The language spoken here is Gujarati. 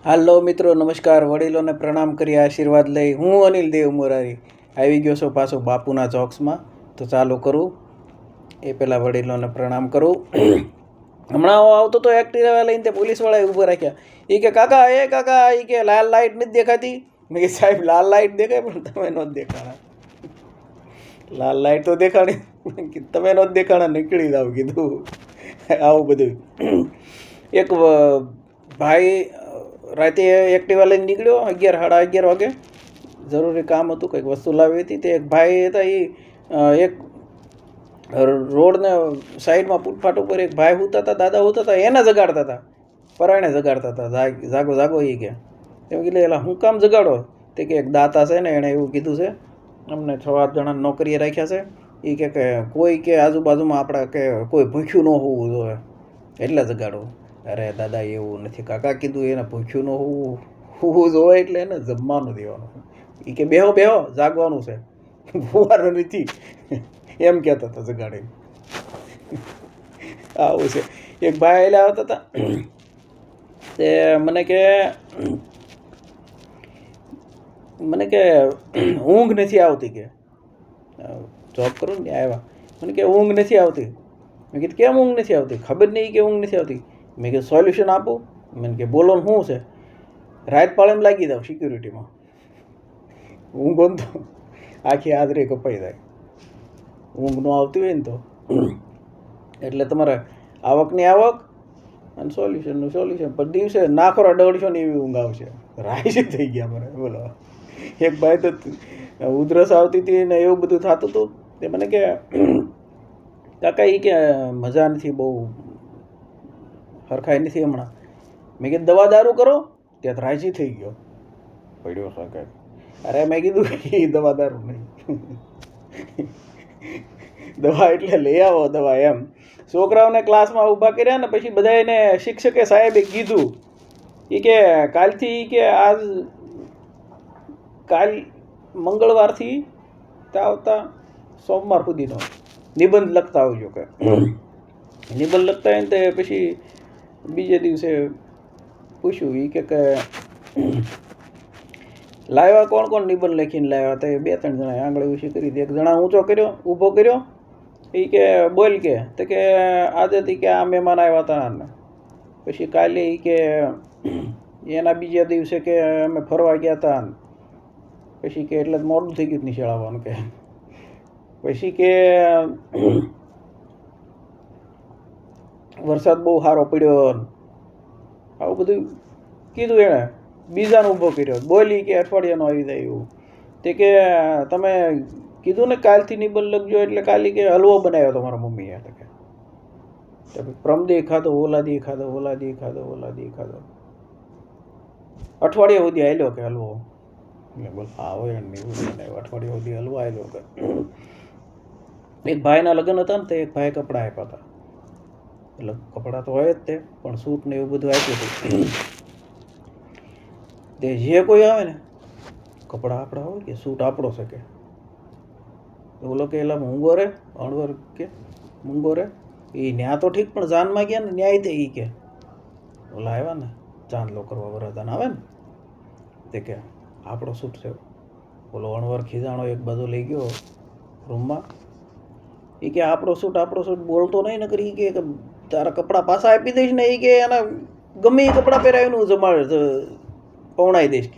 હાલો મિત્રો, નમસ્કાર. વડીલોને પ્રણામ કરી આશીર્વાદ લઈ હું અનિલ દેવ મોરારી આવી ગયો છું પાછો બાપુના જોક્સમાં. તો ચાલુ કરું એ પહેલાં વડીલોને પ્રણામ કરું. હમણાં હું આવતો તો એક્ટિવા લઈને તે પોલીસવાળાએ ઊભો રાખ્યા. એ કે કાકા એ કે લાલ લાઇટ નથી દેખાતી. મેં કે સાહેબ લાલ લાઇટ દેખાય પણ તમે નથી દેખાણા. લાલ લાઇટ તો દેખાણી, તમે નથી દેખાણા, નીકળી જાવ કીધું. આવું બધું. એક ભાઈ રાતે એક્ટિવા લઈને નીકળ્યો 11 સાડા 11 વાગે. જરૂરી કામ હતું, કંઈક વસ્તુ લાવી હતી. તે એક ભાઈ હતા, એ એક રોડને સાઈડમાં ફૂટપાથ ઉપર એક ભાઈ સૂતા હતા, દાદા સૂતા હતા, એને જગાડતા હતા, પરાયણે જગાડતા હતા. જાગો જાગો એ કે એમ કીધું એલા હું કામ જગાડો? તે કે એક દાતા છે ને એણે એવું કીધું છે અમને 6-8 જણાને નોકરીએ રાખ્યા છે. એ કે કોઈ કે આજુબાજુમાં આપણા કે કોઈ ભૂખ્યું ન હોવું જોઈએ એટલે જગાડવું. અરે દાદા એવું નથી કાકા, કીધું એને ભૂખ્યું ન હોવું જોઈએ એટલે એને જમવાનું દેવાનું. એ કે બેહો જાગવાનું છે, ભૂવાનું નથી એમ કહેતા હતા જગાડી. આવું છે. એક ભાઈ એટલે આવતા હતા, તે મને કે ઊંઘ નથી આવતી. કે જોબ કરું ને આવ્યા, મને કે ઊંઘ નથી આવતી. મેં કીધું કેમ ઊંઘ નથી આવતી? ખબર નહીં કે ઊંઘ નથી આવતી. મેં કીધું સોલ્યુશન આપું? મને કે બોલો ને શું છે? રાત પાળેમ લાગી જાવ સિક્યુરિટીમાં. ઊંઘ તો આખી હાજરી કપાઈ જાય. ઊંઘ ન આવતી હોય ને તો એટલે તમારે આવકની આવક અને સોલ્યુશનનું સોલ્યુશન. પણ દિવસે નાખોરા 150 ની એવી ઊંઘ આવશે. રાઈસ થઈ ગયા મને. બોલો, એક ભાઈ તો ઉધરસ આવતી હતી ને એવું બધું થતું હતું. તે મને કે કાકા એ કે મજા નથી, બહુ હરખાઈ નથી હમણાં. મેં કીધું દવા દારૂ કરો. ત્યાં રાજી થઈ ગયો, પડ્યો શકે. અરે મેં કીધું એ દવા દારૂ નહીં, દવા એટલે લઈ આવો દવા એમ. છોકરાઓને ક્લાસમાં ઊભા કર્યા ને પછી બધા એને શિક્ષકે સાહેબે કીધું એ કે કાલથી કે કાલ મંગળવારથી આવતા સોમવાર સુધીનો નિબંધ લખતા આવજો. કે નિબંધ લખતા હોય ને તે પછી બીજે દિવસે પૂછ્યું એ કે લાવ્યા કોણ નિબંધ લખીને લાવ્યા? તો 2-3 જણાએ આંગળી ઊંચી કરી હતી. એક જણા ઊભો કર્યો. એ કે બોલ કે તો કે આજેથી કે આ મહેમાન આવ્યા હતા ને પછી કાલે એ કે એના બીજા દિવસે કે અમે ફરવા ગયા હતા ને પછી કે એટલે મોડું થઈ ગયું નિશાળ આવવાનું. કે પછી કે વરસાદ બહુ સારો પડ્યો. આવું બધું કીધું એણે. બીજાને ઊભો કર્યો. બોલી કે અઠવાડિયાનો આવી જાય એવું. તે કે તમે કીધું ને કાલથી નિબંધ લખજો એટલે કાલે કે હલવો બનાવ્યો તમારા મમ્મીએ. કે પ્રમદે ખાધો, ઓલાદી ખાધો. અઠવાડિયા સુધી આવેલો કે હલવો. એટલે બોલ હા હોય ને એવું બનાવ્યો. અઠવાડિયા સુધી હલવો આવેલો. કે એક ભાઈના લગ્ન હતા ને તે એક ભાઈ કપડાં આપ્યા હતા. એટલે કપડાં તો હોય જ તે, પણ સૂટ ને એવું બધું આપ્યું હતું. તે જે કોઈ આવે ને કપડાં આપણા હોય કે સૂટ આપણો શકે. ઓલો કે એલા મૂંગો રે અણવર કે મૂંગો રે એ ન્યા તો ઠીક, પણ જાનમાં ગયા ને ન્યાય તે એ કે ઓલા આવ્યા ને ચાંદલો કરવા વરદાન આવે ને તે કે આપણો સૂટ છે. ઓલો અણવર ખીજાણો એક બાજુ લઈ ગયો રૂમમાં. એ કે આપણો સૂટ બોલતો નહીં ને કરી કે તારા કપડાં પાછા આપી દઈશ ને એ કે એના ગમે એ કપડાં પહેરાવીને હું પવણાવી દઈશ કે